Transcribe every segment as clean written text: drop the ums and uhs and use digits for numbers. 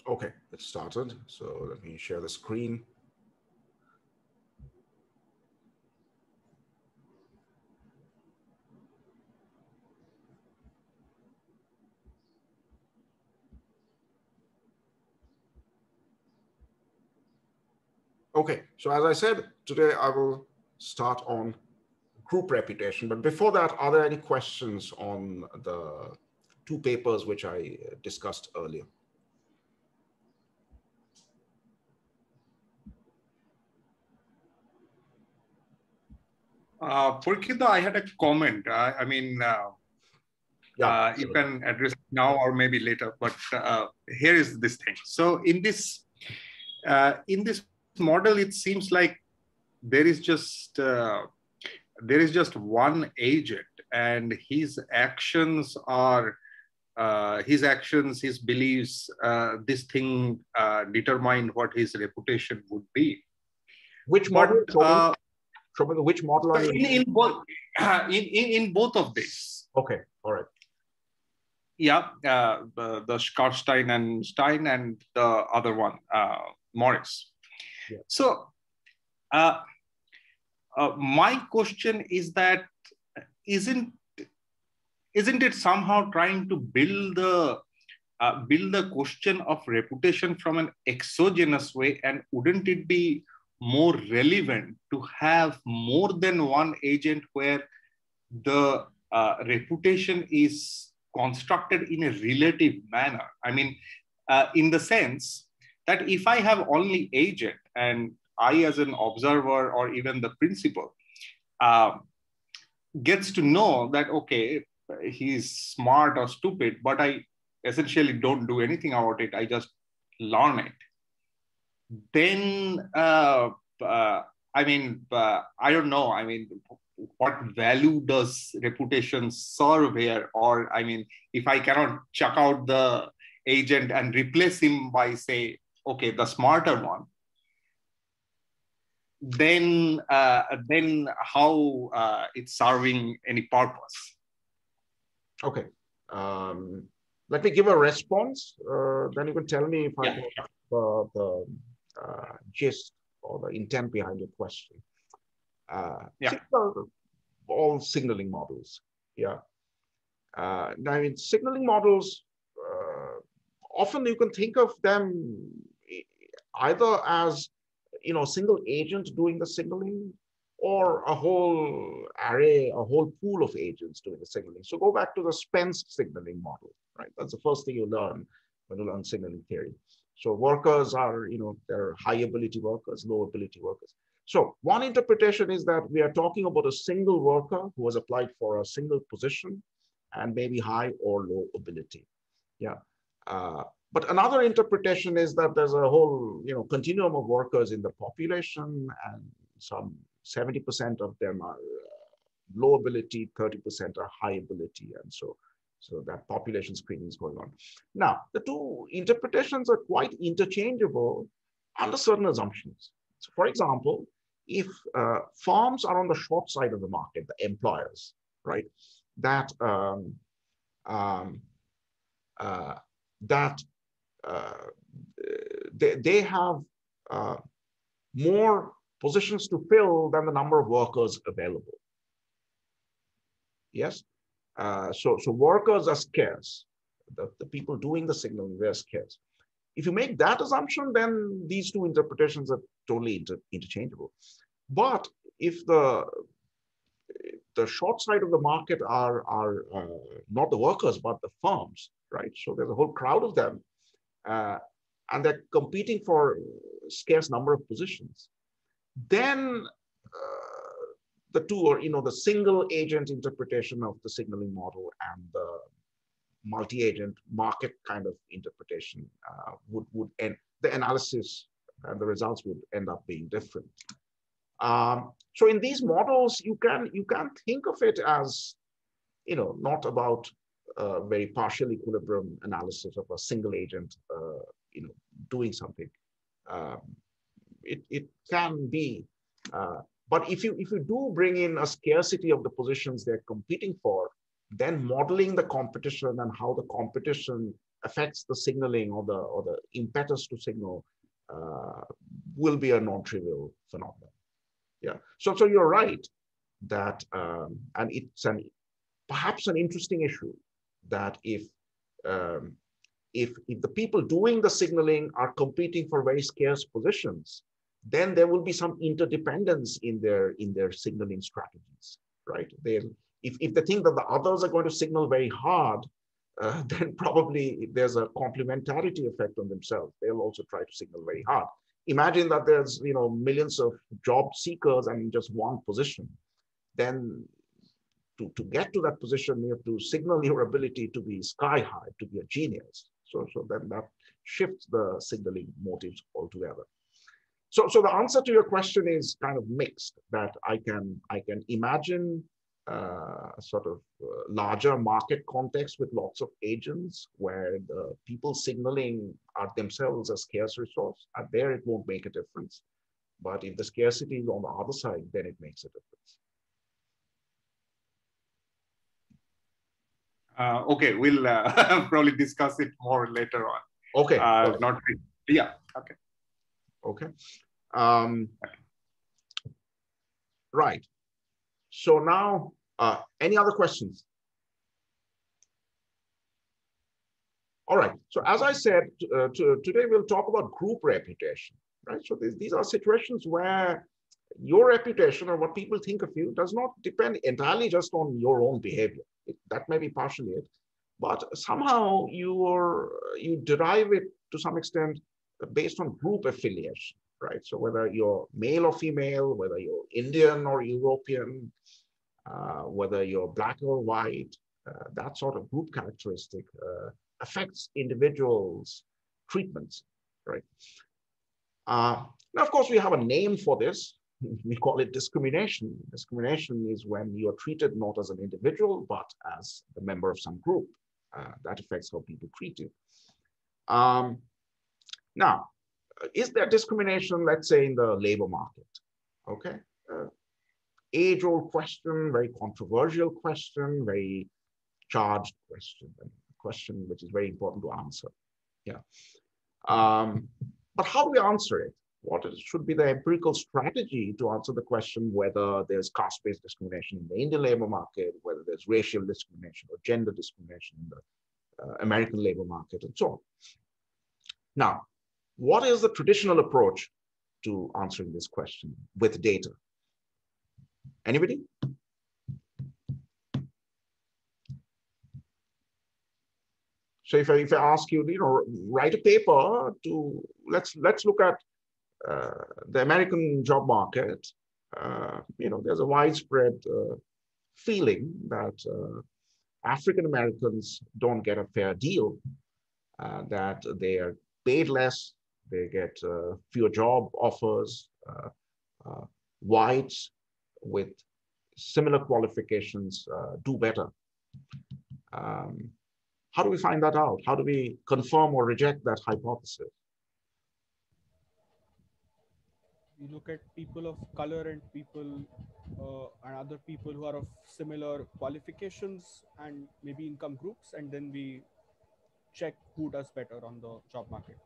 Okay, it started. So let me share the screen. Okay, so as I said, today I will start on group reputation. But before that, are there any questions on the two papers which I discussed earlier? Purkita, I had a comment. You can address it now or maybe later, but here is this thing. So in this model, it seems like there is just one agent, and his actions are his beliefs. This thing determine what his reputation would be. Which model? Which model are you in both of these? Okay, all right. Yeah, the Skarstein and Stein, and the other one, Morris. Yeah. So my question is that isn't it somehow trying to build the question of reputation from an exogenous way, and wouldn't it be more relevant to have more than one agent where the reputation is constructed in a relative manner? I mean, in the sense that if I have only agent and I as an observer or even the principal gets to know that, okay, he's smart or stupid, but I essentially don't do anything about it, I just learn it, then I don't know. I mean, what value does reputation serve here? Or, I mean, if I cannot chuck out the agent and replace him by, say, okay, the smarter one, then how it's serving any purpose? Okay. Let me give a response. Then you can tell me if I got the gist or the intent behind your question. All signaling models. Yeah. I mean, signaling models, often you can think of them either as, single agent doing the signaling, or a whole array, a whole pool of agents doing the signaling. So go back to the Spence signaling model, right? That's the first thing you learn when you learn signaling theory. So workers are, they're high ability workers, low ability workers. So one interpretation is that we are talking about a single worker who has applied for a single position and maybe high or low ability. Yeah. But another interpretation is that there's a whole, continuum of workers in the population, and some 70% of them are low ability, 30% are high ability, and so that population screening is going on. Now, the two interpretations are quite interchangeable under certain assumptions. So, for example, if firms are on the short side of the market, the employers, right, that they have more positions to fill than the number of workers available. Yes, so workers are scarce. The people doing the signaling, they're scarce. If you make that assumption, then these two interpretations are totally interchangeable. But if the short side of the market are not the workers, but the firms, right? So there's a whole crowd of them, and they're competing for a scarce number of positions. Then the two are, the single agent interpretation of the signaling model and the multi-agent market kind of interpretation would end, the analysis and the results would end up being different. So in these models, you can think of it as, not about a very partial equilibrium analysis of a single agent, doing something. It can be, but if you do bring in a scarcity of the positions they're competing for, then modeling the competition and how the competition affects the signaling or the impetus to signal will be a non-trivial phenomenon. Yeah. So you're right that, and it's perhaps an interesting issue that um, if the people doing the signaling are competing for very scarce positions, then there will be some interdependence in their signaling strategies, right? If they think that the others are going to signal very hard, then probably there's a complementarity effect on themselves. They'll also try to signal very hard. Imagine that there's millions of job seekers and just one position. Then to get to that position, you have to signal your ability to be sky high, to be a genius. So then that shifts the signaling motives altogether. So the answer to your question is kind of mixed, that I can imagine sort of larger market context with lots of agents where the people signaling are themselves a scarce resource. And there it won't make a difference. But if the scarcity is on the other side, then it makes a difference. Okay, we'll probably discuss it more later on. Okay. Not really. Yeah. Okay. Okay. Right. So now, any other questions? All right. So as I said, today we'll talk about group reputation, right? So these are situations where your reputation or what people think of you does not depend entirely just on your own behavior. That may be partially it, but somehow you derive it to some extent based on group affiliation, right? So whether you're male or female, whether you're Indian or European, whether you're black or white, that sort of group characteristic affects individuals' treatments, right? Now, of course, we have a name for this. We call it discrimination. Discrimination is when you're treated not as an individual, but as a member of some group. That affects how people treat you. Now, is there discrimination, let's say, in the labor market? Okay. Age-old question, very controversial question, very charged question, a question which is very important to answer. Yeah. But how do we answer it? What should be the empirical strategy to answer the question whether there's caste-based discrimination in the Indian labor market, whether there's racial discrimination or gender discrimination in the American labor market, and so on. Now, what is the traditional approach to answering this question with data? Anybody? So if I ask you, write a paper to, let's look at the American job market. There's a widespread feeling that African Americans don't get a fair deal, that they are paid less, they get fewer job offers, whites with similar qualifications do better. How do we find that out? How do we confirm or reject that hypothesis? We look at people of color and people and other people who are of similar qualifications and maybe income groups, and then we check who does better on the job market.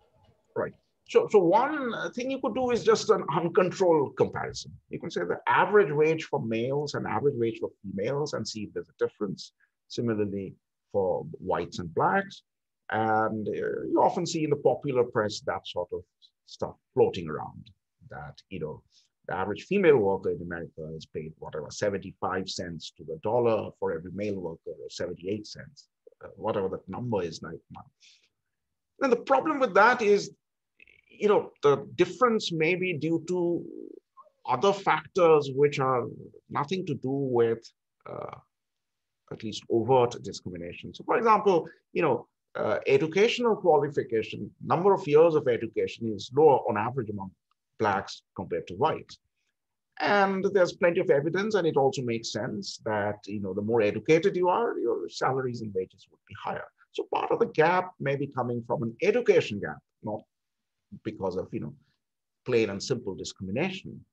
Right. So one thing you could do is just an uncontrolled comparison. You can say the average wage for males and average wage for females and see if there's a difference. Similarly, for whites and blacks. And you often see in the popular press that sort of stuff floating around, that, the average female worker in America is paid, whatever, 75 cents to the dollar for every male worker, or 78 cents, whatever that number is right now. And the problem with that is, the difference may be due to other factors which are nothing to do with at least overt discrimination. So for example, educational qualification, number of years of education is lower on average among blacks compared to whites. And there's plenty of evidence, and it also makes sense that, the more educated you are, your salaries and wages would be higher. So part of the gap may be coming from an education gap, not because of, plain and simple discrimination.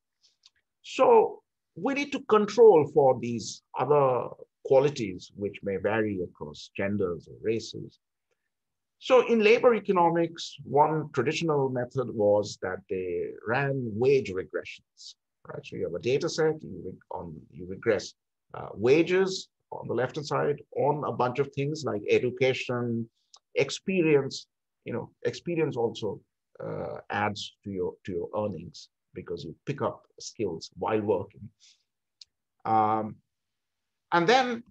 So we need to control for these other qualities which may vary across genders or races. So in labor economics, one traditional method was that they ran wage regressions, right? So you have a data set, you regress wages on the left-hand side on a bunch of things like education, experience. Experience also adds to your earnings because you pick up skills while working. And then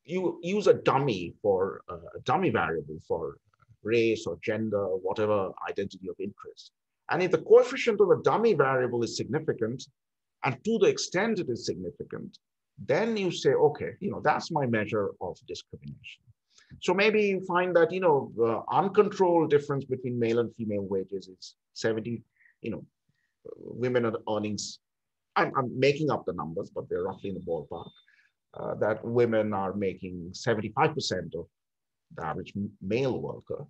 you use a dummy variable for race or gender, whatever identity of interest. And if the coefficient of a dummy variable is significant, and to the extent it is significant, then you say, okay, that's my measure of discrimination. So maybe you find that, the uncontrolled difference between male and female wages is 70, women are earnings, I'm making up the numbers, but they're roughly in the ballpark, that women are making 75% of the average male worker.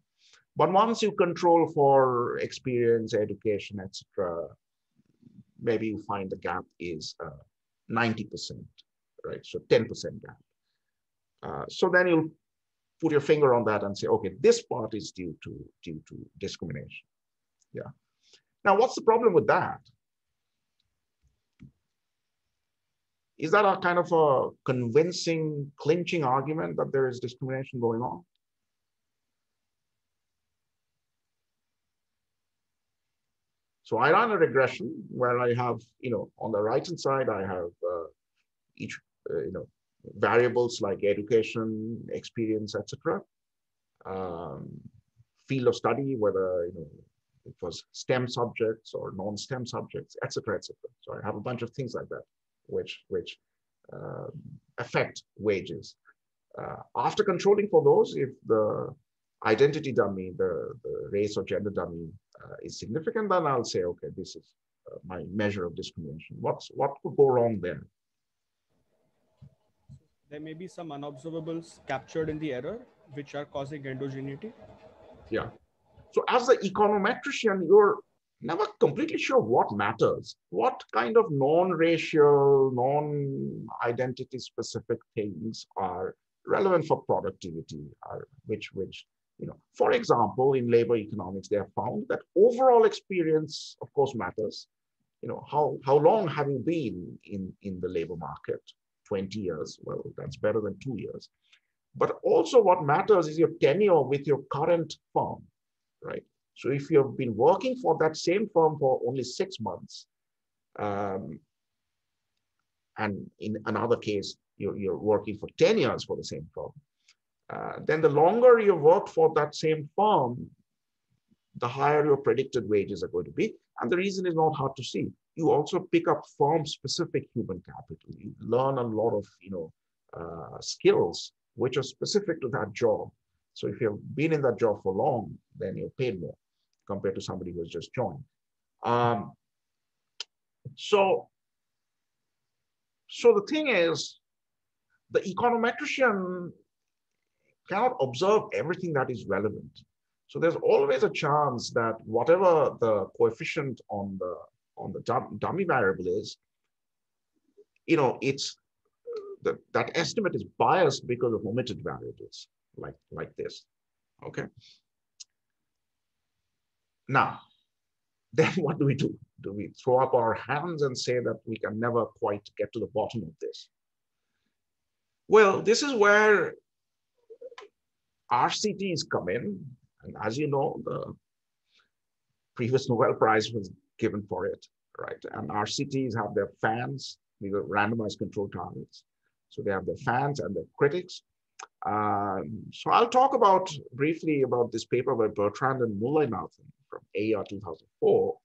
But once you control for experience, education, etc., maybe you find the gap is 90%, right? So 10% gap. So then you'll put your finger on that and say, okay, this part is due to discrimination. Yeah. Now, what's the problem with that? Is that a kind of a convincing, clinching argument that there is discrimination going on? So I run a regression where I have, on the right-hand side, I have each, variables like education, experience, etc. Field of study, whether it was STEM subjects or non-STEM subjects, etc., etc. So I have a bunch of things like that, which affect wages. After controlling for those, if the identity dummy, the race or gender dummy is significant, then I'll say, okay, this is my measure of discrimination. What could go wrong there? There may be some unobservables captured in the error, which are causing endogeneity. Yeah. So as the econometrician, you're never completely sure what matters. What kind of non-racial, non-identity specific things are relevant for productivity, which for example, in labor economics, they have found that overall experience, of course, matters. How long have you been in the labor market? 20 years. Well, that's better than 2 years. But also what matters is your tenure with your current firm, right? So if you've been working for that same firm for only 6 months, and in another case, you're working for 10 years for the same firm, then the longer you work for that same firm, the higher your predicted wages are going to be. And the reason is not hard to see. You also pick up firm-specific human capital. You learn a lot of skills which are specific to that job. So if you've been in that job for long, then you're paid more compared to somebody who has just joined. So the thing is, the econometrician cannot observe everything that is relevant. So there's always a chance that whatever the coefficient on the dummy variable is, it's that estimate is biased because of omitted variables like this. Okay. Now, then what do we do? Do we throw up our hands and say that we can never quite get to the bottom of this? Well, this is where RCTs come in. And as you know, the previous Nobel Prize was given for it, right? And RCTs have their fans. These are randomized control targets. So they have their fans and their critics. So I'll talk briefly about this paper by Bertrand and Mullainathan from AER 2004,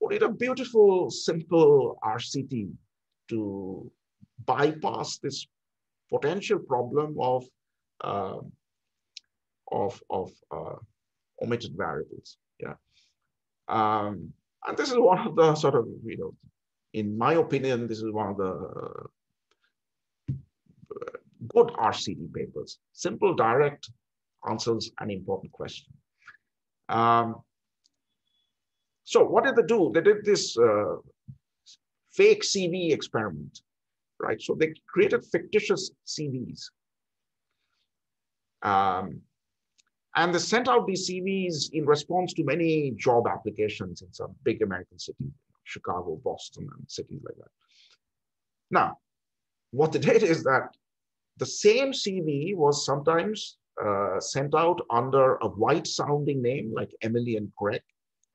who did a beautiful, simple RCT to bypass this potential problem of omitted variables. Yeah. And this is one of the sort of, in my opinion, this is one of the good RCT papers. Simple, direct, answers an important question. So what did they do? They did this fake CV experiment, right? So they created fictitious CVs. And they sent out these CVs in response to many job applications in some big American cities, Chicago, Boston, and cities like that. Now, what they did is that the same CV was sometimes sent out under a white sounding name like Emily and Craig,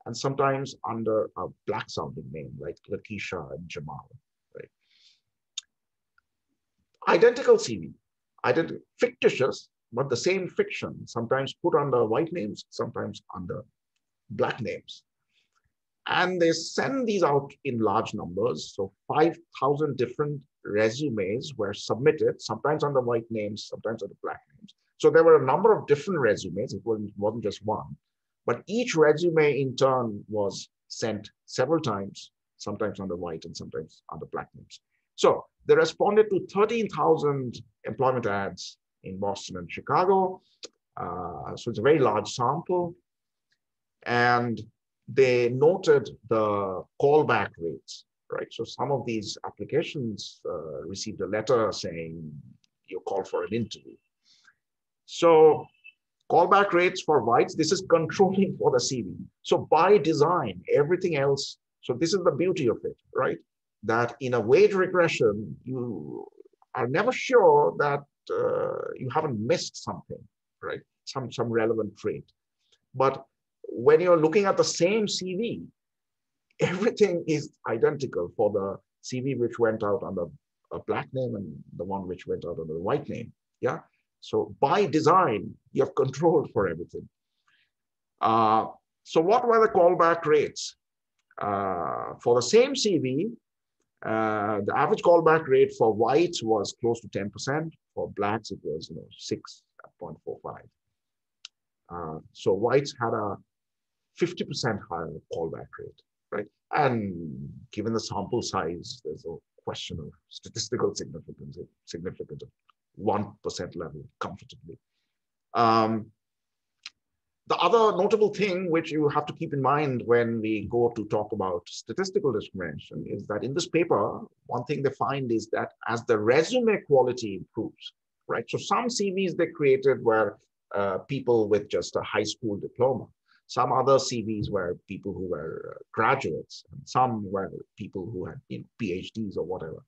and sometimes under a black sounding name like Lakeisha and Jamal. Right? Identical CV, fictitious, but the same fiction, sometimes put under white names, sometimes under black names. And they send these out in large numbers. So 5,000 different resumes were submitted, sometimes under white names, sometimes under black names. So there were a number of different resumes. It wasn't just one, but each resume in turn was sent several times, sometimes under white and sometimes under black names. So they responded to 13,000 employment ads in Boston and Chicago. So it's a very large sample. And they noted the callback rates, right? So some of these applications received a letter saying you're called for an interview. So callback rates for whites, this is controlling for the CV. So by design, everything else, so this is the beauty of it, right? That in a wage regression, you are never sure that you haven't missed something, right? Some relevant trait. But when you're looking at the same CV, everything is identical for the CV which went out under a black name and the one which went out under the white name. Yeah. So by design, you have control for everything. So what were the callback rates? For the same CV, the average callback rate for whites was close to 10%. For blacks, it was 6.45. So whites had a 50% higher callback rate, right? And given the sample size, there's a question of statistical significance, significant at 1% level comfortably. The other notable thing which you have to keep in mind when we go to talk about statistical discrimination is that in this paper, one thing they find is that as the resume quality improves, right? So some CVs they created were people with just a high school diploma. Some other CVs were people who were graduates, and some were people who had PhDs or whatever.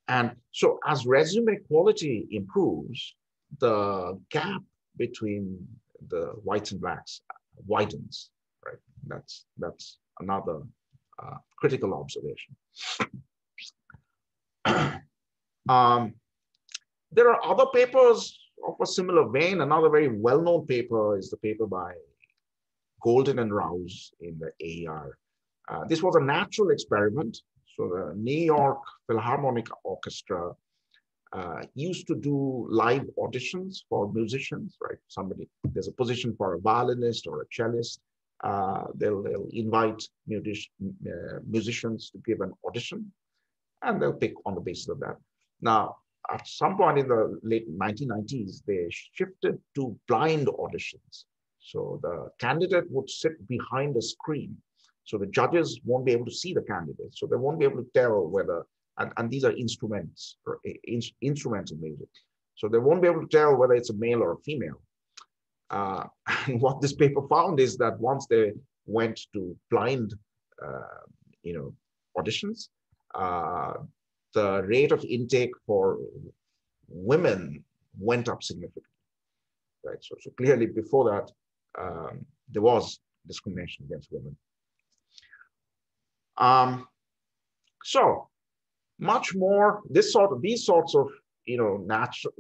And so as resume quality improves, the gap between the whites and blacks widens, right? That's another critical observation. There are other papers of a similar vein. Another very well-known paper is the paper by Golden and Rouse in the AER. This was a natural experiment. So the New York Philharmonic Orchestra used to do live auditions for musicians, right? There's a position for a violinist or a cellist. They'll invite musicians to give an audition, and they'll pick on the basis of that. Now, at some point in the late 1990s, they shifted to blind auditions. So the candidate would sit behind a screen. So the judges won't be able to see the candidate. So they won't be able to tell whether, and these are instruments, or instrumental music. So they won't be able to tell whether it's a male or a female. And what this paper found is that once they went to blind, auditions, the rate of intake for women went up significantly, right? So clearly before that, there was discrimination against women. So much more these sorts of natural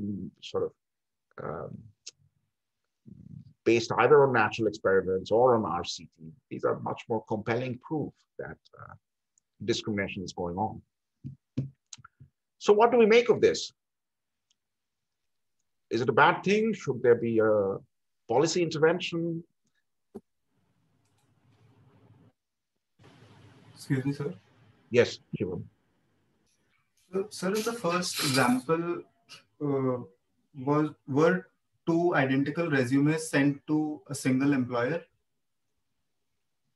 based either on natural experiments or on RCT. These are much more compelling proof that discrimination is going on. So what do we make of this? Is it a bad thing? Should there be a policy intervention? Excuse me, sir. Yes, Shivam. So, sir, in the first example, were two identical resumes sent to a single employer?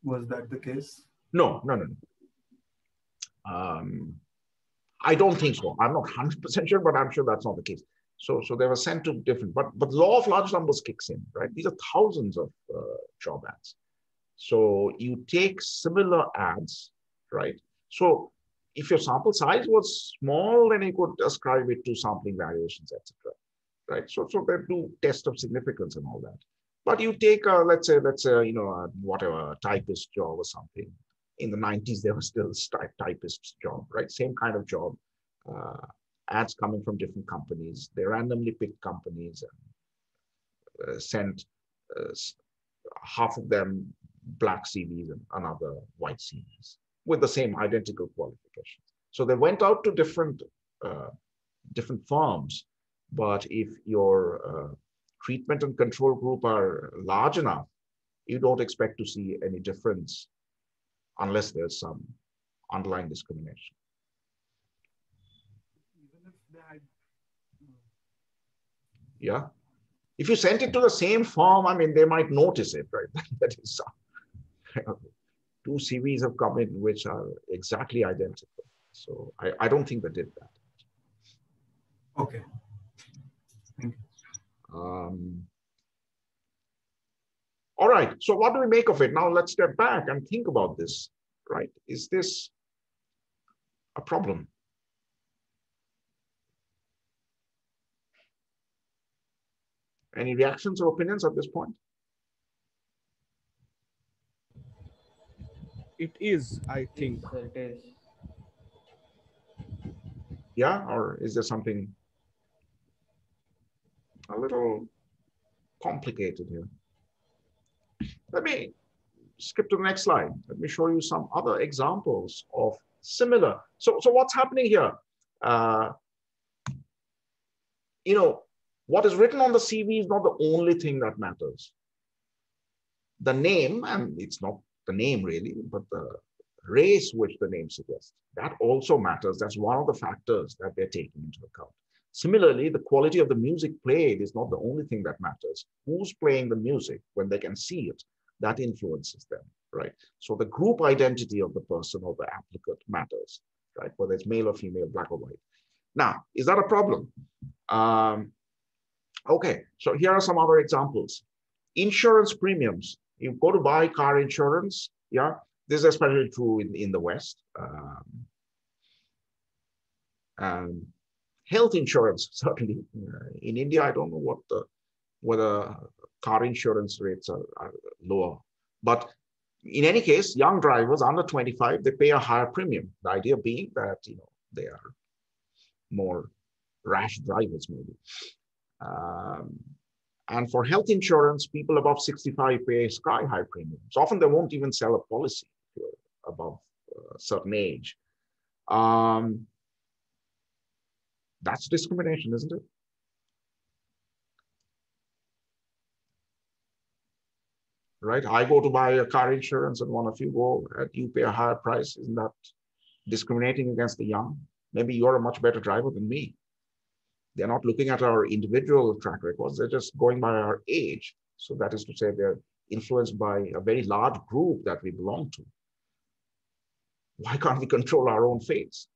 Was that the case? No. I don't think so. I'm not 100% sure, but I'm sure that's not the case. So they were sent to different, but the law of large numbers kicks in, right? These are thousands of job ads. So you take similar ads, right? So if your sample size was small, then you could ascribe it to sampling variations, etc. Right? So they do test of significance and all that. But you take, let's say, you know, whatever, a typist job or something. In the 90s, there was still a typist job, right? Same kind of job. Ads coming from different companies. They randomly picked companies and sent half of them black CVs and another white CVs with the same identical qualifications. So they went out to different firms, but if your treatment and control group are large enough, you don't expect to see any difference unless there's some underlying discrimination. Yeah. If you sent it to the same firm, I mean, they might notice it, right? That is two CVs have come in which are exactly identical. So I don't think they did that. Okay. Thank you. All right. So what do we make of it? Now let's step back and think about this, right? Is this a problem? Any reactions or opinions at this point? It is, I think. Yes, it is. Yeah, or is there something a little complicated here? Let me skip to the next slide. Let me show you some other examples of similar. So what's happening here? You know, what is written on the CV is not the only thing that matters. The name, and it's not the name really, but the race which the name suggests, that also matters. That's one of the factors that they're taking into account. Similarly, the quality of the music played is not the only thing that matters. Who's playing the music when they can see it, that influences them, right? So the group identity of the person or the applicant matters, right? Whether it's male or female, black or white. Now, is that a problem? Okay, so here are some other examples. Insurance premiums. You go to buy car insurance, yeah? This is especially true in the West. Health insurance, certainly. In India, I don't know whether car insurance rates are lower. But in any case, young drivers under 25, they pay a higher premium. The idea being that, you know, they are more rash drivers, maybe. And for health insurance, people above 65 pay sky-high premiums. Often they won't even sell a policy if you're above a certain age. That's discrimination, isn't it? Right? I go to buy a car insurance and one of you go and you pay a higher price. Isn't that discriminating against the young? Maybe you're a much better driver than me. They're not looking at our individual track records. They're just going by our age. So that is to say they're influenced by a very large group that we belong to. Why can't we control our own fates?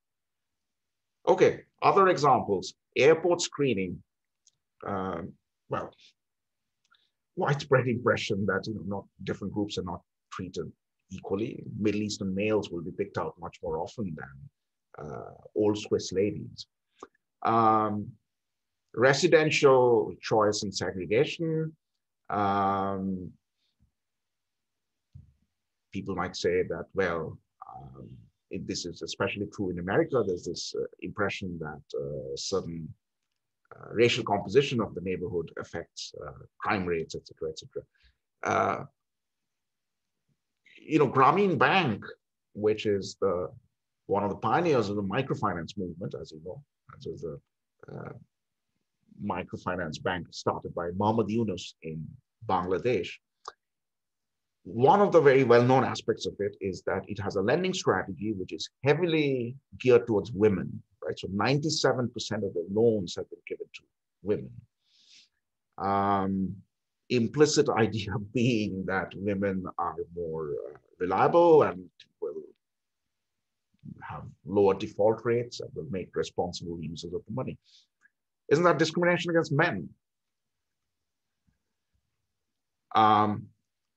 Okay, other examples. Airport screening. Well, widespread impression that, you know, not different groups are not treated equally. Middle Eastern males will be picked out much more often than old Swiss ladies. Residential choice and segregation. People might say that, well, this is especially true in America. There's this impression that certain racial composition of the neighborhood affects crime rates, etc., etc. You know, Grameen Bank, which is one of the pioneers of the microfinance movement, as you know, this is a microfinance bank started by Muhammad Yunus in Bangladesh. One of the very well-known aspects of it is that it has a lending strategy which is heavily geared towards women, right? So 97% of the loans have been given to women. Implicit idea being that women are more reliable and will have lower default rates and will make responsible uses of the money. Isn't that discrimination against men?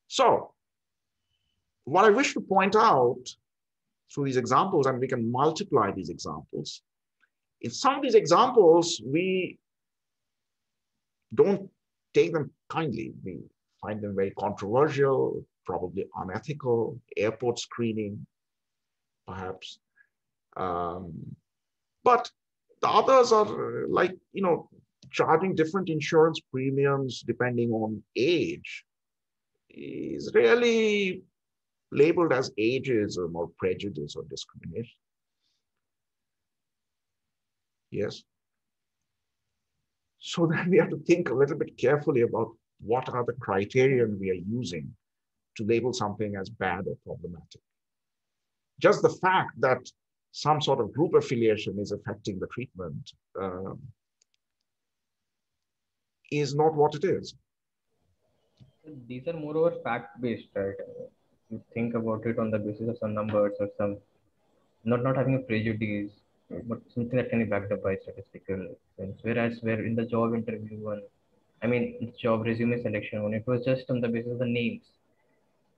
So what I wish to point out through these examples, and we can multiply these examples, in some of these examples, we don't take them kindly. We find them very controversial, probably unethical, airport screening, perhaps. But the others are like, charging different insurance premiums depending on age is really labeled as ageism or prejudice or discrimination. Yes. So then we have to think a little bit carefully about what are the criteria we are using to label something as bad or problematic. Just the fact that some sort of group affiliation is affecting the treatment is not what it is. These are moreover fact-based, right? You think about it on the basis of some numbers or some, not having a prejudice, but something that can be backed up by statistical sense. Whereas where in the job interview one, the job resume selection one, it was just on the basis of the names.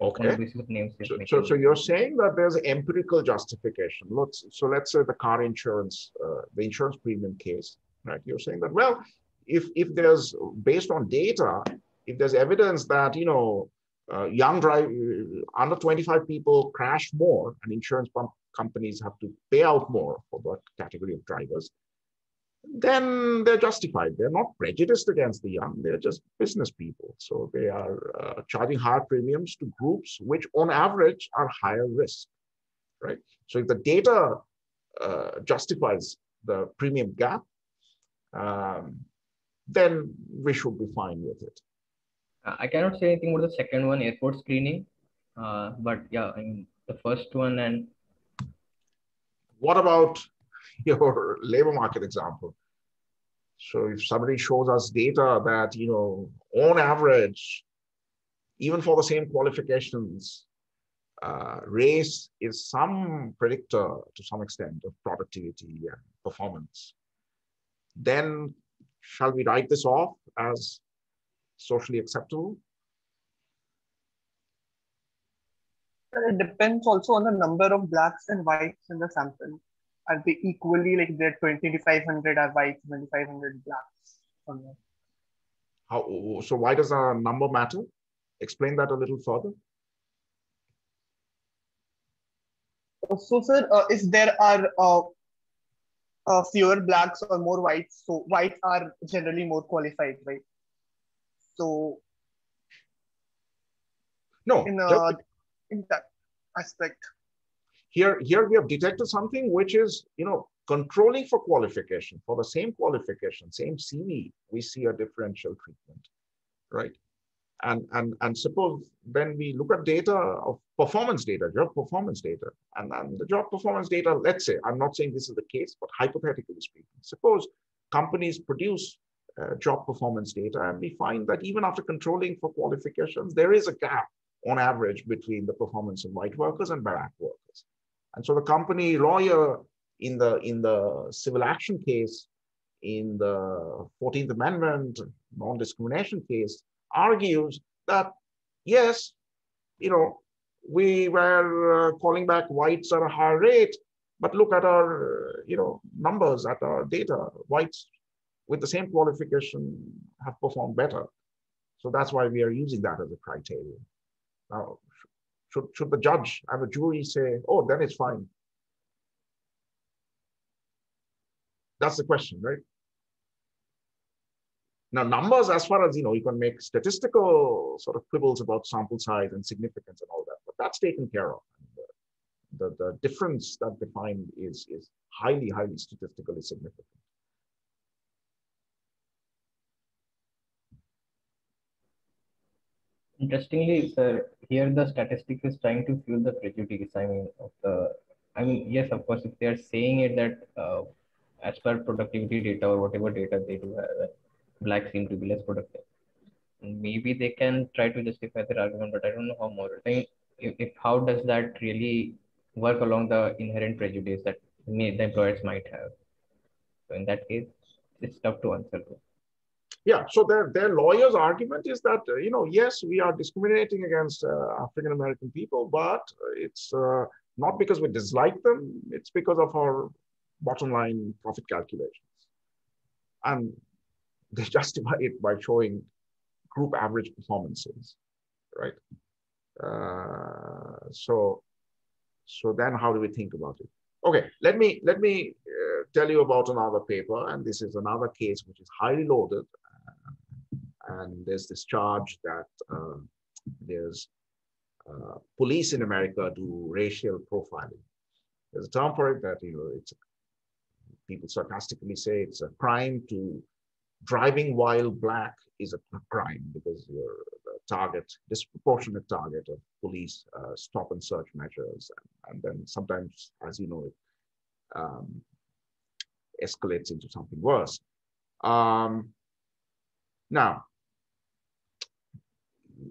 Okay. On the basis of names. So you're saying that there's empirical justification. Let's say the car insurance, the insurance premium case, right? You're saying that, well, if there's, based on data, if there's evidence that, young under 25 people crash more and insurance companies have to pay out more for that category of drivers, then they're justified. They're not prejudiced against the young. They're just business people. So they are charging higher premiums to groups which on average are higher risk, right? So if the data justifies the premium gap, then we should be fine with it. I cannot say anything about the second one, airport screening. But yeah, the first one. And what about your labor market example? So if somebody shows us data that, on average, even for the same qualifications, race is some predictor to some extent of productivity and performance, then shall we write this off as socially acceptable? It depends also on the number of blacks and whites in the sample. Are they equally, like there 2,500 are whites, 2,500 blacks? So why does a number matter? Explain that a little further. So, sir, if there are fewer blacks or more whites, so whites are generally more qualified, right? So, no, in that aspect. Here we have detected something which is, controlling for qualification, for the same qualification, same CV, we see a differential treatment, right? And suppose then we look at data of performance data, job performance data, and the job performance data, let's say, I'm not saying this is the case, but hypothetically speaking, suppose companies produce job performance data and we find that even after controlling for qualifications, there is a gap on average between the performance of white workers and black workers. And so the company lawyer in the civil action case, in the 14th Amendment non-discrimination case, argues that, yes, we were calling back whites at a higher rate, but look at our, numbers, at our data. Whites with the same qualification have performed better. So that's why we are using that as a criteria. Now, should the judge and the jury say, oh, then it's fine? That's the question, right? Now, numbers, as far as, you can make statistical sort of quibbles about sample size and significance and all that, but that's taken care of. The difference that defined is highly, highly statistically significant. Interestingly, sir, here the statistic is trying to fuel the prejudice. Yes, of course, if they are saying it that as per productivity data or whatever data they do have, blacks seem to be less productive. Maybe they can try to justify their argument, but I don't know how more. If how does that really work along the inherent prejudice that the employers might have? So in that case, it's tough to answer. Yeah, so their lawyer's argument is that, yes, we are discriminating against African-American people, but it's not because we dislike them, it's because of our bottom line profit calculations. And they justify it by showing group average performances, right? So then how do we think about it? Okay, let me tell you about another paper, and this is another case which is highly loaded. And there's this charge that there's police in America do racial profiling. There's a term for it that, it's, people sarcastically say it's a crime to driving while black is a crime because you're the target, disproportionate target of police stop and search measures. And then sometimes, as you know, it escalates into something worse. Now,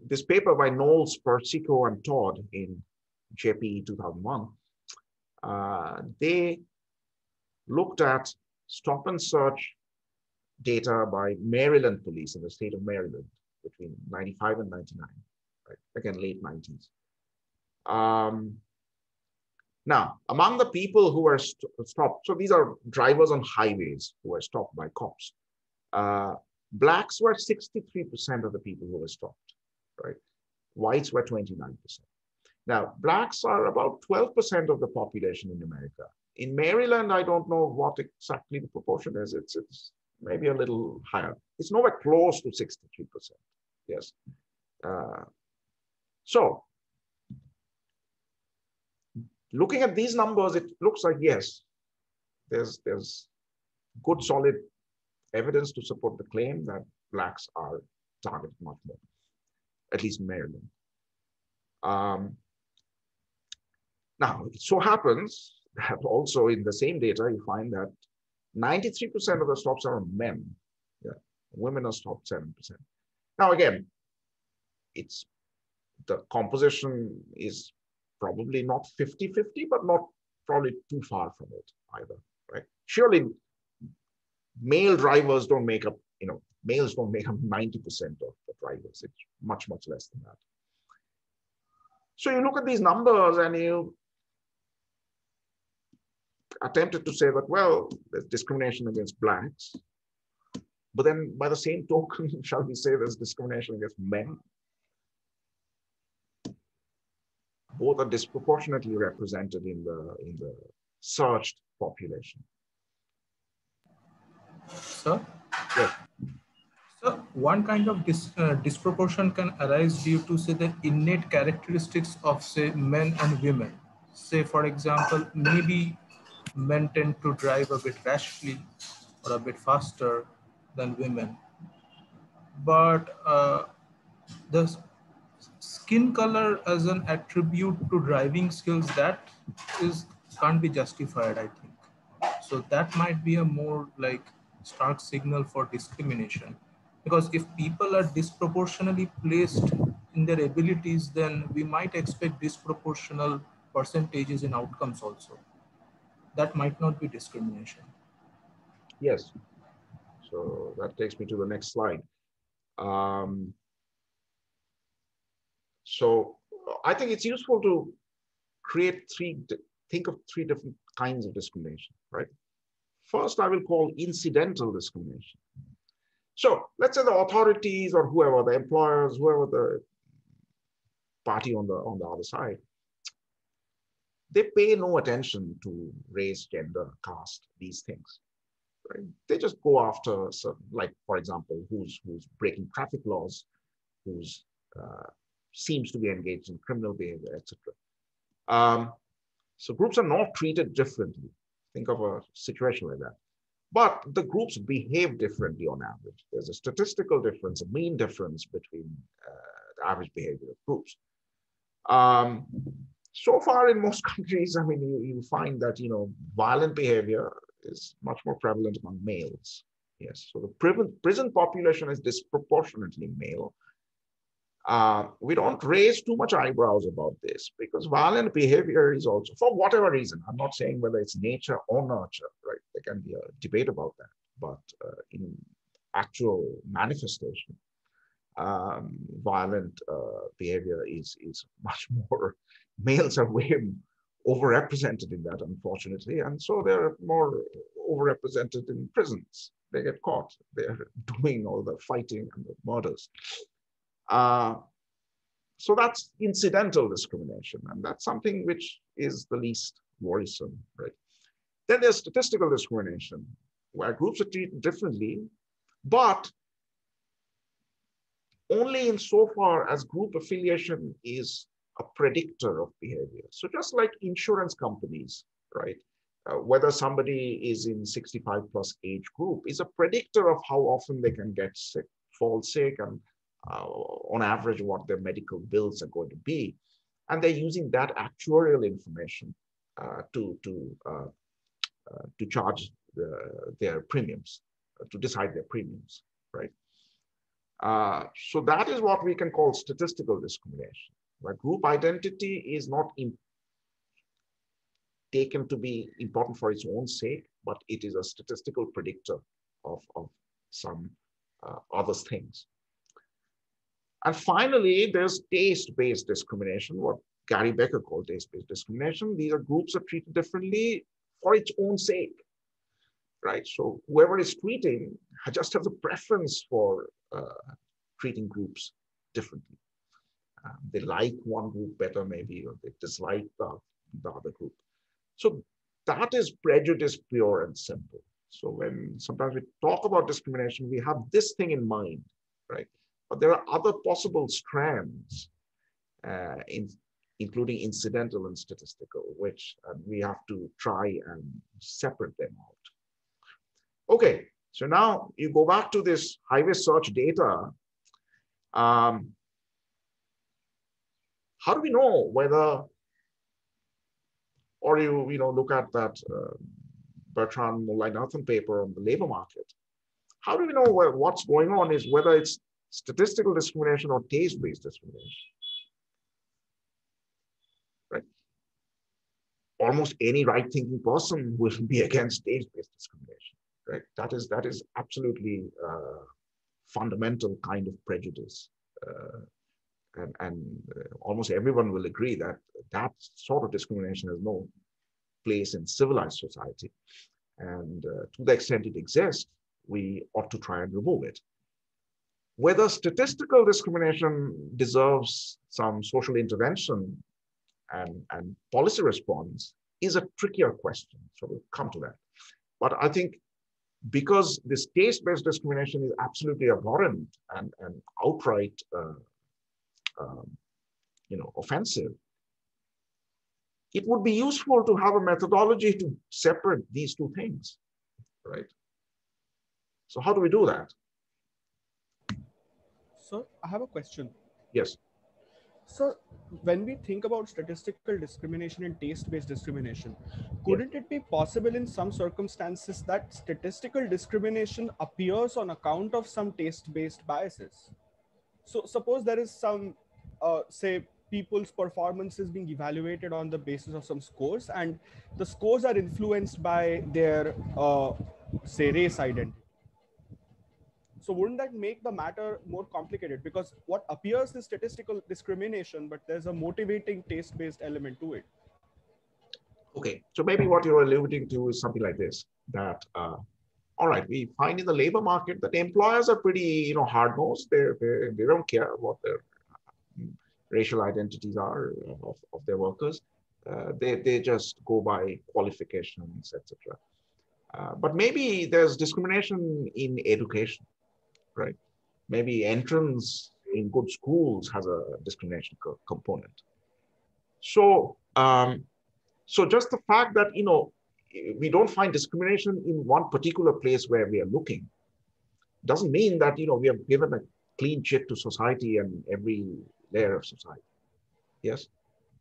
this paper by Knowles, Persico, and Todd in JPE 2001, they looked at stop and search data by Maryland police in the state of Maryland between 95 and 99, right? Again, late 90s. Now, among the people who were stopped, so these are drivers on highways who were stopped by cops. Blacks were 63% of the people who were stopped, right? Whites were 29%. Now, blacks are about 12% of the population in America. In Maryland, I don't know what exactly the proportion is. It's maybe a little higher. It's nowhere close to 63%. Yes. So, looking at these numbers, it looks like, yes, there's good solid evidence to support the claim that blacks are targeted much more, at least in Maryland. Now, it so happens that also in the same data, you find that 93% of the stops are men. Yeah. Women are stopped 7%. Now, again, it's the composition is probably not 50-50, but not probably too far from it either, right? Surely male drivers don't make up, males don't make up 90% of the drivers. It's much, much less than that. So you look at these numbers and you attempted to say that, well, there's discrimination against blacks, but then by the same token, shall we say there's discrimination against men? Both are disproportionately represented in the searched population. Sir? Yes. So one kind of disproportion can arise due to, say, the innate characteristics of, say, men and women. Say, for example, maybe men tend to drive a bit rashly or a bit faster than women. But the skin color as an attribute to driving skills, that can't be justified, I think. So that might be a more like stark signal for discrimination. Because if people are disproportionately placed in their abilities, then we might expect disproportional percentages in outcomes also. That might not be discrimination. Yes. So that takes me to the next slide. So I think it's useful to think of three different kinds of discrimination, right? First, I will call incidental discrimination. So let's say the authorities or whoever, the employers, whoever the party on the other side, they pay no attention to race, gender, caste, these things. Right? They just go after certain, like, for example, who's breaking traffic laws, who's seems to be engaged in criminal behavior, etc. So groups are not treated differently. Think of a situation like that. But the groups behave differently on average. There's a statistical difference, a mean difference between the average behavior of groups. So far in most countries, I mean, you find that, violent behavior is much more prevalent among males. Yes, so the prison population is disproportionately male. We don't raise too much eyebrows about this because violent behavior is also, for whatever reason, I'm not saying whether it's nature or nurture, right? There can be a debate about that. but in actual manifestation, violent behavior is much more, males are way overrepresented in that, unfortunately, and so they're more overrepresented in prisons. They get caught, they're doing all the fighting and the murders. So that's incidental discrimination, and that's something which is the least worrisome, right? Then there's statistical discrimination, where groups are treated differently, but only insofar as group affiliation is a predictor of behavior. So just like insurance companies, right? Whether somebody is in 65 plus age group is a predictor of how often they can get sick, fall sick, and on average what their medical bills are going to be. And they're using that actuarial information to charge their premiums, to decide their premiums, right? So that is what we can call statistical discrimination, where group identity is not taken to be important for its own sake, but it is a statistical predictor of some other things. And finally, there's taste-based discrimination, what Gary Becker called taste-based discrimination. These are groups are treated differently for its own sake, right? So whoever is tweeting just has a preference for treating groups differently. They like one group better maybe, or they dislike the other group. So that is prejudice pure and simple. So when sometimes we talk about discrimination, we have this thing in mind, right? But there are other possible strands, including incidental and statistical, which we have to try and separate them out. Okay, so now you go back to this highway search data. How do we know whether, or you look at that Bertrand Mullainathan paper on the labor market. How do we know what's going on is whether it's statistical discrimination or taste-based discrimination, right? Almost any right-thinking person will be against taste-based discrimination, right? That is absolutely fundamental kind of prejudice. And almost everyone will agree that that sort of discrimination has no place in civilized society. And to the extent it exists, we ought to try and remove it. Whether statistical discrimination deserves some social intervention and policy response is a trickier question. So we'll come to that. But I think because this taste-based discrimination is absolutely abhorrent and outright offensive, it would be useful to have a methodology to separate these two things, right? So how do we do that? So I have a question. Yes. So when we think about statistical discrimination and taste-based discrimination, couldn't it be possible in some circumstances that statistical discrimination appears on account of some taste-based biases? So suppose there is some, say, people's performances being evaluated on the basis of some scores, and the scores are influenced by their, say, race identity. So wouldn't that make the matter more complicated? Because what appears is statistical discrimination, but there's a motivating taste-based element to it. Okay, so maybe what you're alluding to is something like this, that, all right, we find in the labor market that employers are pretty, hard-nosed. They don't care what their racial identities are of their workers. They just go by qualifications, etc. But maybe there's discrimination in education, right? Maybe entrance in good schools has a discrimination component. So, so just the fact that, we don't find discrimination in one particular place where we are looking doesn't mean that, we have given a clean chit to society and every layer of society. Yes.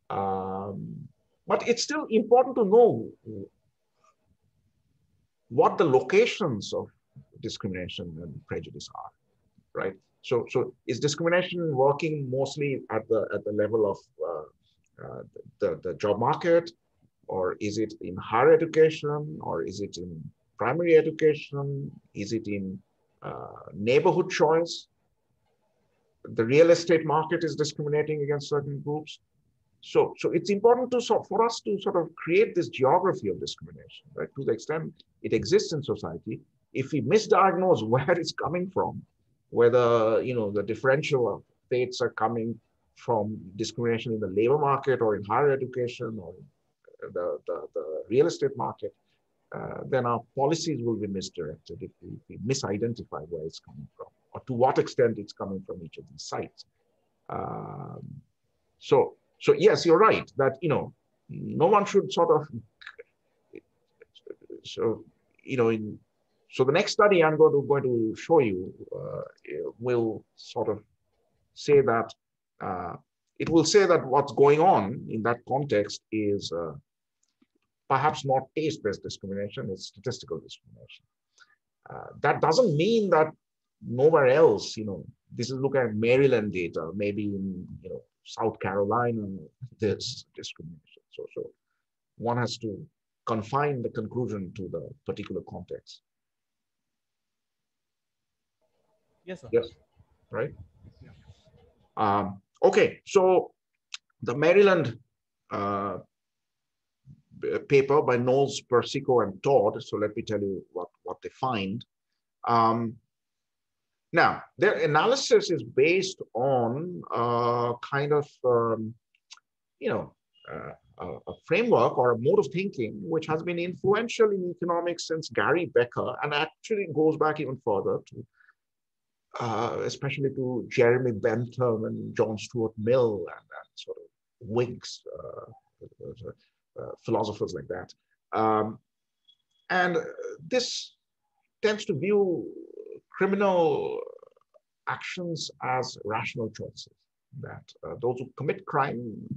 But it's still important to know what the locations of discrimination and prejudice are, right? So is discrimination working mostly at the level of the job market, or is it in higher education, or is it in primary education? Is it in neighborhood choice? The real estate market is discriminating against certain groups. So it's important for us to sort of create this geography of discrimination, right? To the extent it exists in society. If we misdiagnose where it's coming from, whether the differential rates are coming from discrimination in the labor market or in higher education or the real estate market, then our policies will be misdirected if we misidentify where it's coming from or to what extent it's coming from each of these sites. So yes, you're right that no one should sort of so the next study I'm going to show you will sort of say that it will say that what's going on in that context is perhaps not taste-based discrimination, it's statistical discrimination. That doesn't mean that nowhere else, this is looking at Maryland data, maybe in South Carolina, there's discrimination. So one has to confine the conclusion to the particular context. Yes, sir. Yes, right? Yeah. Okay, so the Maryland paper by Knowles, Persico, and Todd. So let me tell you what they find. Now, their analysis is based on kind of, a framework or a mode of thinking which has been influential in economics since Gary Becker, and actually goes back even further to, especially to Jeremy Bentham and John Stuart Mill and sort of Whigs, philosophers like that. And this tends to view criminal actions as rational choices, that those who commit crime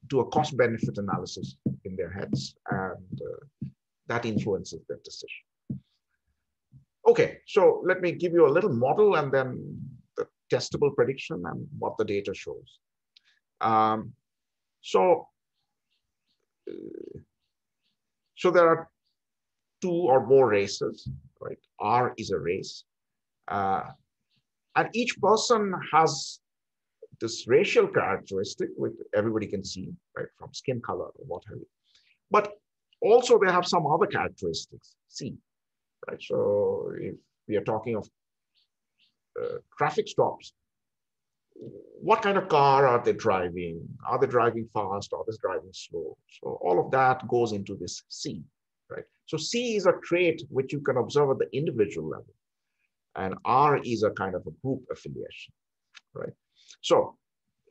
do a cost-benefit analysis in their heads, and that influences their decision. Okay, so let me give you a little model and then the testable prediction and what the data shows. So there are two or more races, right? R is a race. And each person has this racial characteristic, which everybody can see, right, from skin color or what have you. But also they have some other characteristics, C, right? So if we are talking of traffic stops, what kind of car are they driving? Are they driving fast? Are they driving slow? So all of that goes into this C, right? So C is a trait which you can observe at the individual level. And R is a kind of a group affiliation, right? So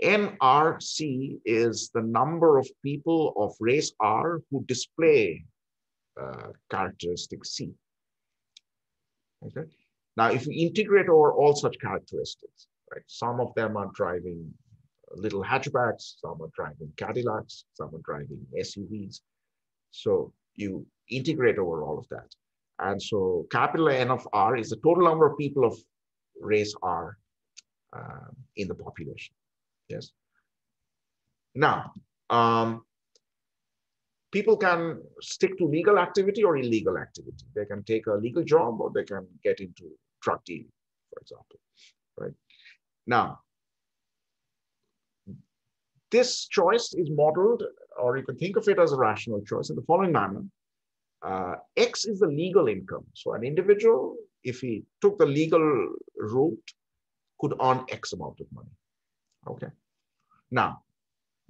NRC is the number of people of race R who display characteristic C. Okay. Now, if we integrate over all such characteristics, right? Some of them are driving little hatchbacks, some are driving Cadillacs, some are driving SUVs. So you integrate over all of that. And so capital N of R is the total number of people of race R in the population. Yes. Now, people can stick to legal activity or illegal activity. They can take a legal job or they can get into drug dealing, for example, right? Now, this choice is modeled, or you can think of it as a rational choice in the following manner. X is the legal income. So an individual, if he took the legal route, could earn X amount of money. Okay. Now,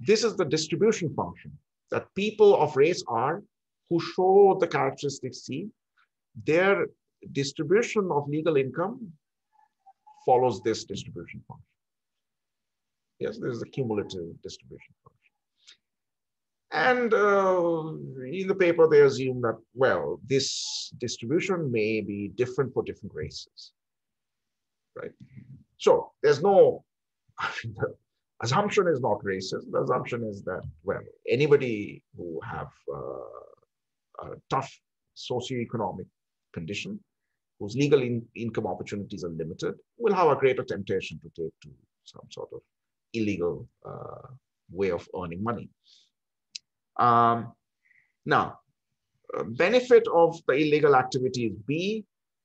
this is the distribution function that people of race R who show the characteristic C, their distribution of legal income follows this distribution function. Yes, this is the cumulative distribution function. And in the paper, they assume that, well, this distribution may be different for different races, right? So there's no, I mean, the assumption is not racist. The assumption is that, well, anybody who have a tough socioeconomic condition, whose legal income opportunities are limited, will have a greater temptation to take to some sort of illegal way of earning money. Now, benefit of the illegal activity is B,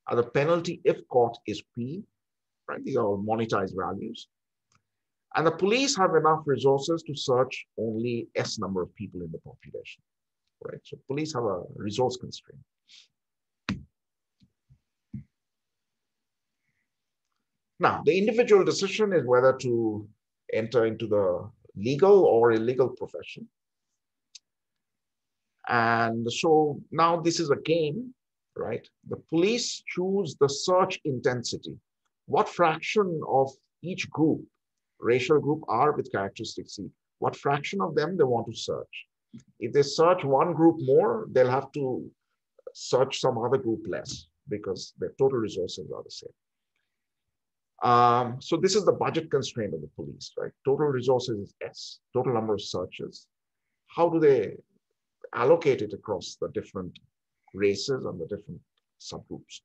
and the penalty if caught is P, right? These are all monetized values. And the police have enough resources to search only S number of people in the population, right? So police have a resource constraint. Now, the individual decision is whether to enter into the legal or illegal profession. And so now this is a game, right? The police choose the search intensity. What fraction of each group, racial group R with characteristic C, what fraction of them they want to search? If they search one group more, they'll have to search some other group less because their total resources are the same. So this is the budget constraint of the police, right? Total resources is S, total number of searches. How do they allocate it across the different races and the different subgroups?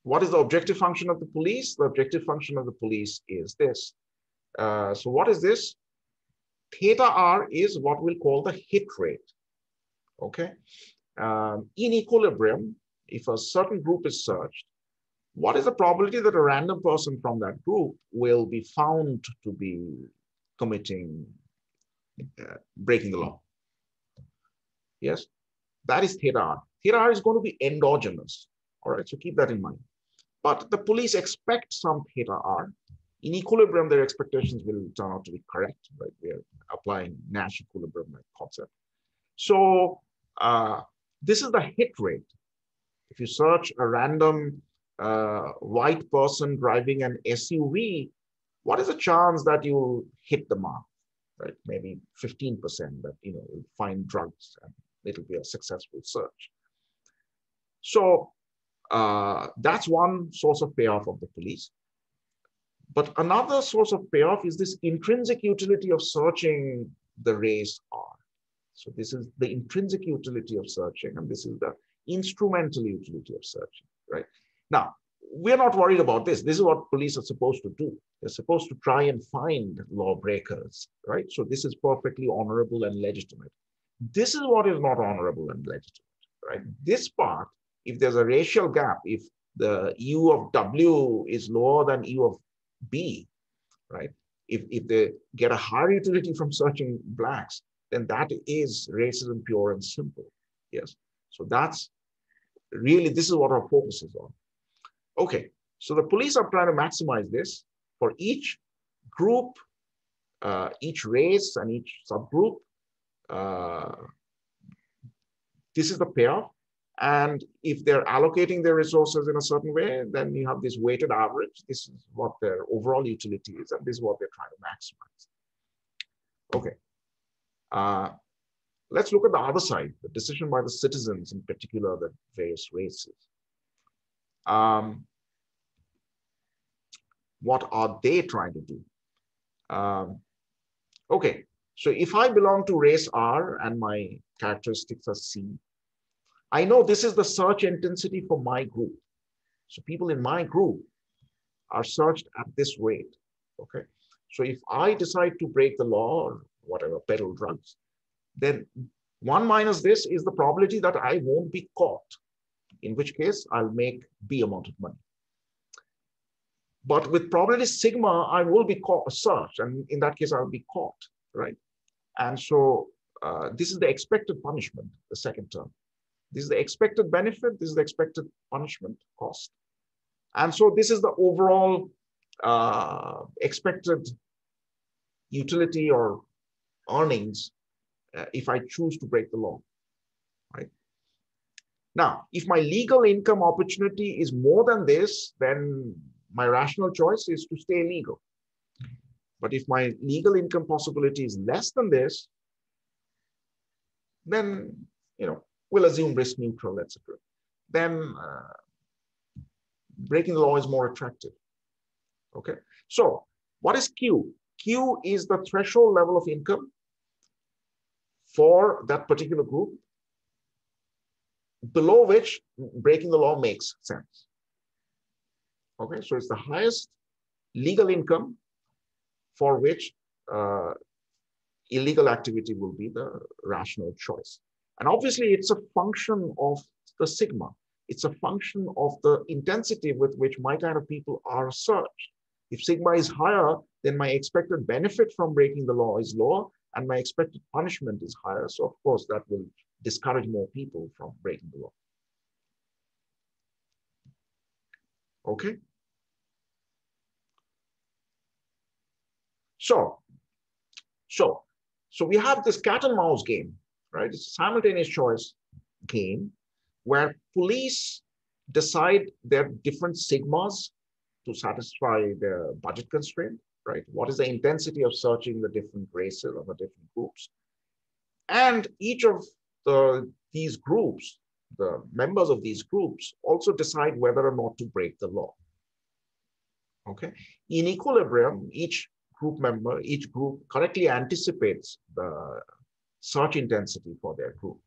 What is the objective function of the police? The objective function of the police is this. So what is this? Theta R is what we'll call the hit rate. Okay. In equilibrium, if a certain group is searched, what is the probability that a random person from that group will be found to be committing, breaking the law? Yes, that is theta R. Theta R is going to be endogenous. All right, so keep that in mind. But the police expect some theta R. In equilibrium, their expectations will turn out to be correct, right? We are applying Nash equilibrium concept. So this is the hit rate. If you search a random white person driving an SUV, what is the chance that you'll hit the mark? Right, maybe 15% that you'll find drugs and it'll be a successful search. So that's one source of payoff of the police. But another source of payoff is this intrinsic utility of searching the race R. So this is the intrinsic utility of searching, and this is the instrumental utility of searching, right? Now, we're not worried about this. This is what police are supposed to do. They're supposed to try and find lawbreakers, right? So this is perfectly honorable and legitimate. This is what is not honorable and legitimate, right? This part, if there's a racial gap, if the U of W is lower than U of B, right? If they get a higher utility from searching blacks, then that is racism pure and simple. Yes. So that's really, this is what our focus is on. Okay. So the police are trying to maximize this for each group, each race and each subgroup. This is the payoff. And if they're allocating their resources in a certain way, then you have this weighted average. This is what their overall utility is, and this is what they're trying to maximize. Okay. Let's look at the other side, the decision by the citizens, in particular, the various races. What are they trying to do? Okay, so if I belong to race R and my characteristics are C, I know this is the search intensity for my group. So people in my group are searched at this rate, okay? So if I decide to break the law or whatever, peddle drugs, then 1 minus this is the probability that I won't be caught, in which case I'll make B amount of money. But with probability sigma, I will be caught, searched, and in that case, I'll be caught, right? And so this is the expected punishment, the second term. This is the expected benefit, this is the expected punishment cost. And so this is the overall expected utility or earnings if I choose to break the law, right? Now, if my legal income opportunity is more than this, then my rational choice is to stay legal. But if my legal income possibility is less than this, then, we'll assume risk neutral, etc. Then breaking the law is more attractive. Okay, so what is Q? Q is the threshold level of income for that particular group, below which breaking the law makes sense. Okay, so it's the highest legal income for which illegal activity will be the rational choice. And obviously, it's a function of the sigma. It's a function of the intensity with which my kind of people are searched. If sigma is higher, then my expected benefit from breaking the law is lower, and my expected punishment is higher. So of course, that will discourage more people from breaking the law. Okay. So we have this cat and mouse game, right? It's a simultaneous choice game where police decide their different sigmas to satisfy their budget constraint, right? What is the intensity of searching the different races or the different groups? And each of these groups, the members of these groups, also decide whether or not to break the law. Okay. In equilibrium, each group correctly anticipates the search intensity for their group.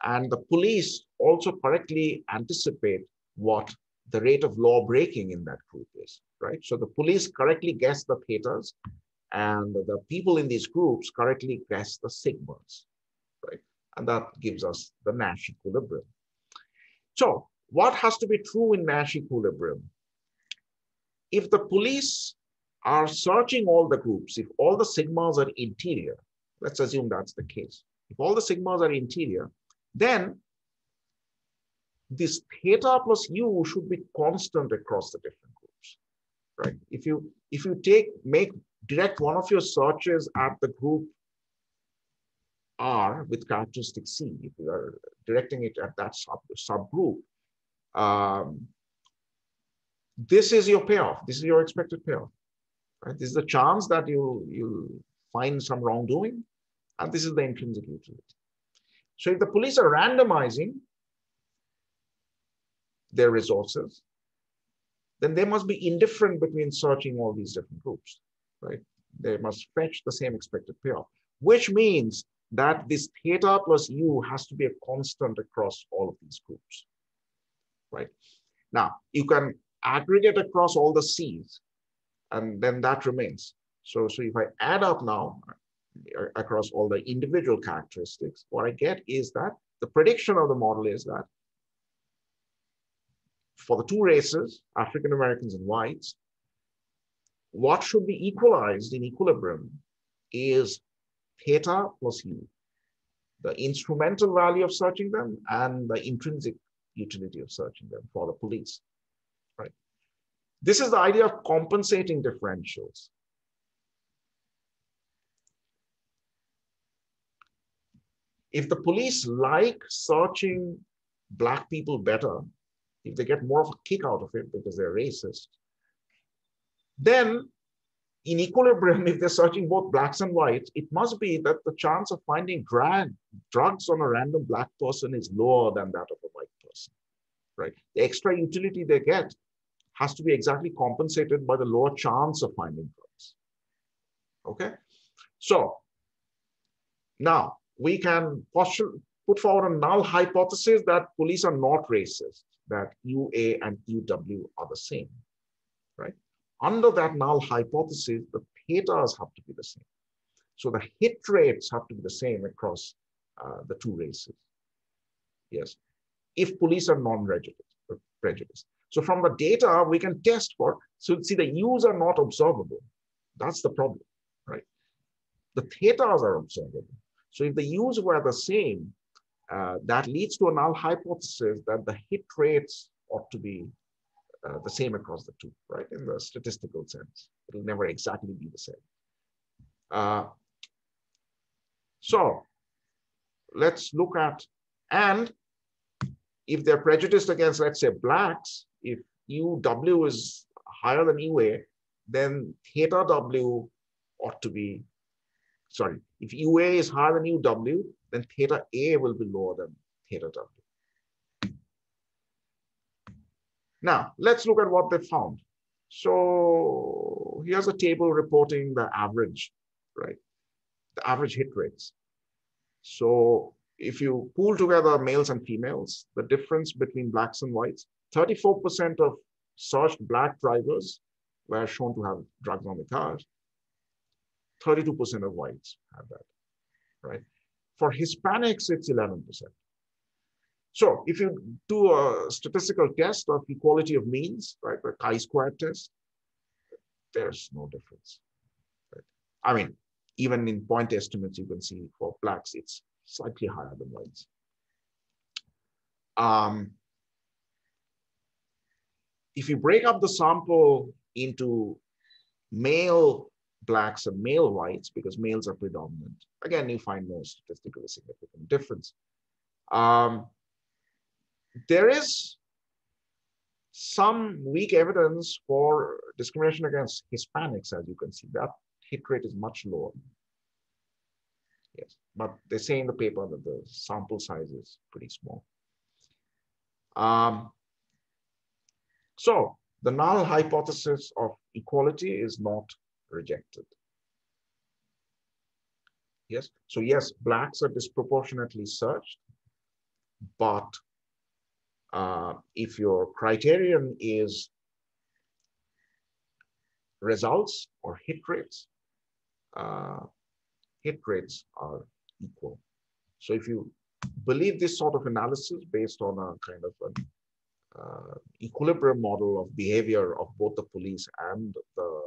And the police also correctly anticipate what the rate of law breaking in that group is, right? So the police correctly guess the thetas, and the people in these groups correctly guess the sigmas, right? And that gives us the Nash equilibrium. So what has to be true in Nash equilibrium? If the police are searching all the groups, if all the sigmas are interior, let's assume that's the case. If all the sigmas are interior, then this theta plus u should be constant across the different groups, right? If you direct one of your searches at the group R with characteristic C, if you are directing it at that subgroup, this is your payoff. This is your expected payoff, right? This is the chance that you'll find some wrongdoing, and this is the intrinsic utility. So if the police are randomizing their resources, then they must be indifferent between searching all these different groups, right? They must fetch the same expected payoff, which means that this theta plus u has to be a constant across all of these groups, right? Now, you can aggregate across all the C's, and then that remains. So if I add up now across all the individual characteristics, what I get is that the prediction of the model is that for the two races, African Americans and whites, what should be equalized in equilibrium is theta plus u, the instrumental value of searching them and the intrinsic utility of searching them for the police, right? This is the idea of compensating differentials. If the police like searching Black people better, if they get more of a kick out of it because they're racist, then in equilibrium, if they're searching both Blacks and whites, it must be that the chance of finding drugs on a random Black person is lower than that of a white person, right? The extra utility they get has to be exactly compensated by the lower chance of finding drugs, okay? So now we can put forward a null hypothesis that police are not racist, that UA and UW are the same, right? Under that null hypothesis, the thetas have to be the same. So the hit rates have to be the same across the two races, yes, if police are non-prejudiced. So from the data, we can test for, so see the U's are not observable. That's the problem, right? The thetas are observable. So if the U's were the same, that leads to a null hypothesis that the hit rates ought to be the same across the two, right? In the statistical sense, it'll never exactly be the same. So let's look at, and if they're prejudiced against, let's say, Blacks, if UW is higher than UA, then theta W ought to be, sorry, if UA is higher than UW, then theta A will be lower than theta W. Now, let's look at what they found. So here's a table reporting the average, right? The average hit rates. So if you pool together males and females, the difference between Blacks and whites, 34% of searched Black drivers were shown to have drugs on the cars. 32% of whites have that, right? For Hispanics, it's 11%. So if you do a statistical test of equality of means, right, a chi-square test, there's no difference. Right? I mean, even in point estimates, you can see for blacks, it's slightly higher than whites. If you break up the sample into male blacks and male whites, because males are predominant, again, you find no statistically significant difference. There is some weak evidence for discrimination against Hispanics, as you can see. That hit rate is much lower. Yes, but they say in the paper that the sample size is pretty small. So the null hypothesis of equality is not rejected. Yes, so yes, blacks are disproportionately searched, but if your criterion is results or hit rates are equal. So if you believe this sort of analysis based on a kind of an equilibrium model of behavior of both the police and the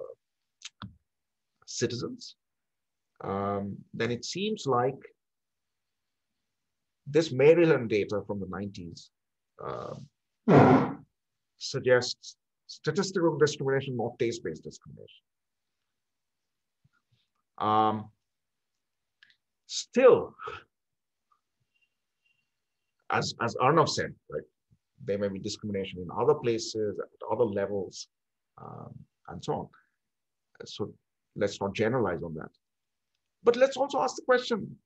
citizens, then it seems like this Maryland data from the 90s suggests statistical discrimination, not taste-based discrimination. Still, as Arnav said, right, there may be discrimination in other places, at other levels, and so on. So let's not generalize on that. But let's also ask the question,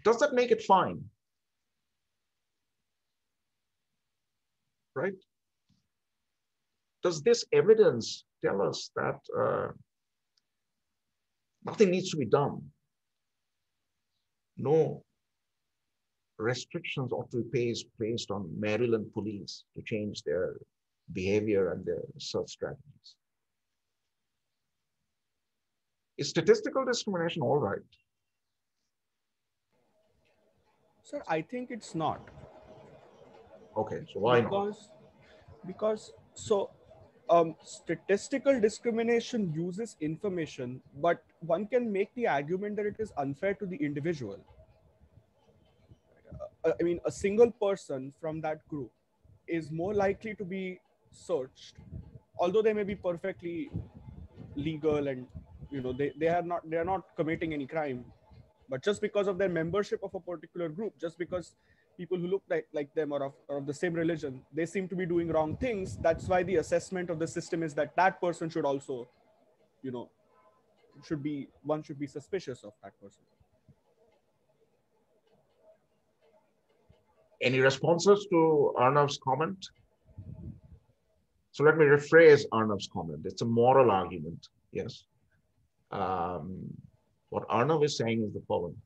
does that make it fine? Right? Does this evidence tell us that nothing needs to be done? No restrictions ought to be placed on Maryland police to change their behavior and their search strategies. Is statistical discrimination all right? Sir, I think it's not. Okay, so why not? Because statistical discrimination uses information, but one can make the argument that it is unfair to the individual. I mean, a single person from that group is more likely to be searched, although they may be perfectly legal and they are not committing any crime, but just because of their membership of a particular group, just because people who look like them or of the same religion, they seem to be doing wrong things. That's why the assessment of the system is that that person should also, one should be suspicious of that person. Any responses to Arnav's comment? So let me rephrase Arnav's comment. It's a moral argument, yes. What Arnav is saying is the following.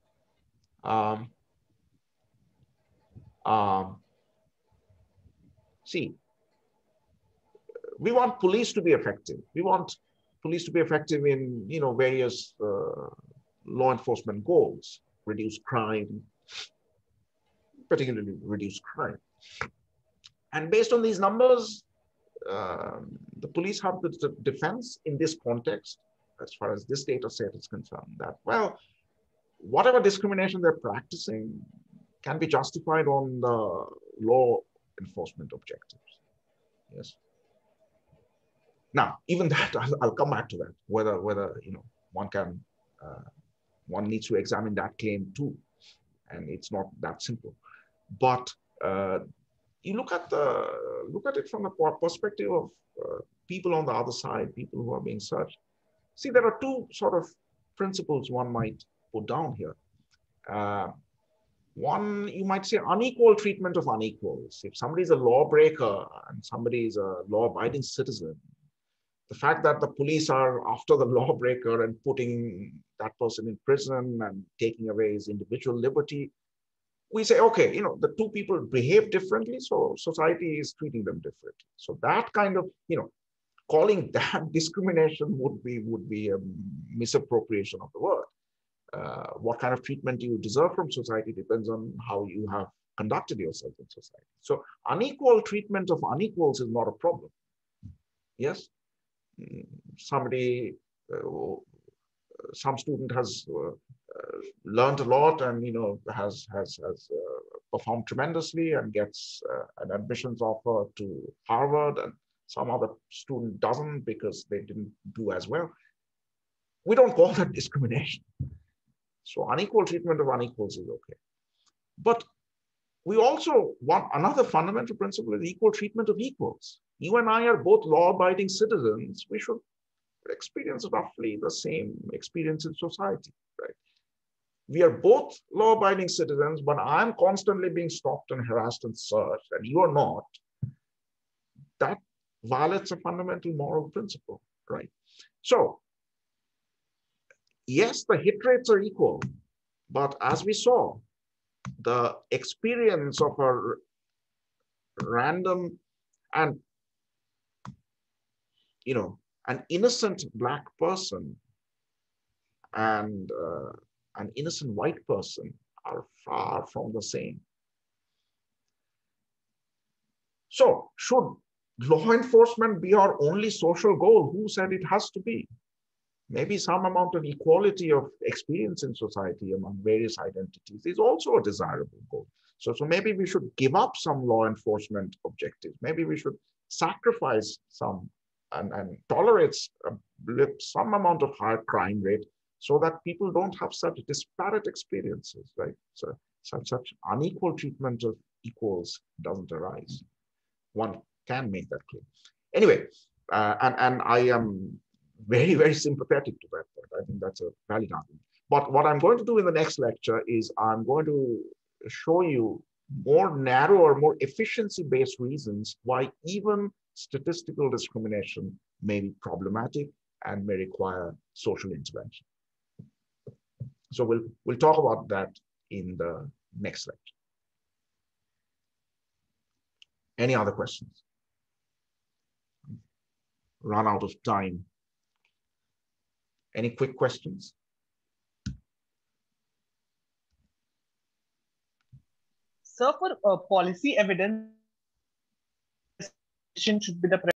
See, we want police to be effective. We want police to be effective in various law enforcement goals, reduce crime, particularly reduce crime. And based on these numbers, the police have the defense in this context, as far as this data set is concerned, that, well, whatever discrimination they're practicing can be justified on the law enforcement objectives. Yes. Now, even that, I'll come back to that, whether one needs to examine that claim too, and it's not that simple. But you look at it from the perspective of people on the other side, people who are being searched. See, there are two sort of principles one might put down here. One, you might say unequal treatment of unequals. If somebody is a lawbreaker and somebody is a law-abiding citizen, the fact that the police are after the lawbreaker and putting that person in prison and taking away his individual liberty, we say, okay, the two people behave differently, so society is treating them differently. So that kind of, calling that discrimination would be a misappropriation of the word. What kind of treatment you deserve from society depends on how you have conducted yourself in society. So unequal treatment of unequals is not a problem. Yes, somebody, some student has learned a lot and has performed tremendously and gets an admissions offer to Harvard, and some other student doesn't because they didn't do as well. We don't call that discrimination. So unequal treatment of unequals is okay. But we also want another fundamental principle is equal treatment of equals. You and I are both law-abiding citizens. We should experience roughly the same experience in society, right? We are both law-abiding citizens, but I'm constantly being stopped and harassed and searched, and you are not. That violates a fundamental moral principle, right? So, yes, the hit rates are equal, but as we saw, the experience of a random and, an innocent Black person and an innocent white person are far from the same. So should law enforcement be our only social goal? Who said it has to be? Maybe some amount of equality of experience in society among various identities is also a desirable goal. So maybe we should give up some law enforcement objectives. Maybe we should sacrifice some and tolerate some amount of higher crime rate so that people don't have such disparate experiences, right? So such unequal treatment of equals doesn't arise. One can make that clear. Anyway, and I am very, very sympathetic to that point. I think that's a valid argument. But what I'm going to do in the next lecture is I'm going to show you more narrow or more efficiency-based reasons why even statistical discrimination may be problematic and may require social intervention. So we'll talk about that in the next lecture. Any other questions? Run out of time. Any quick questions? Sir, for policy evidence should be the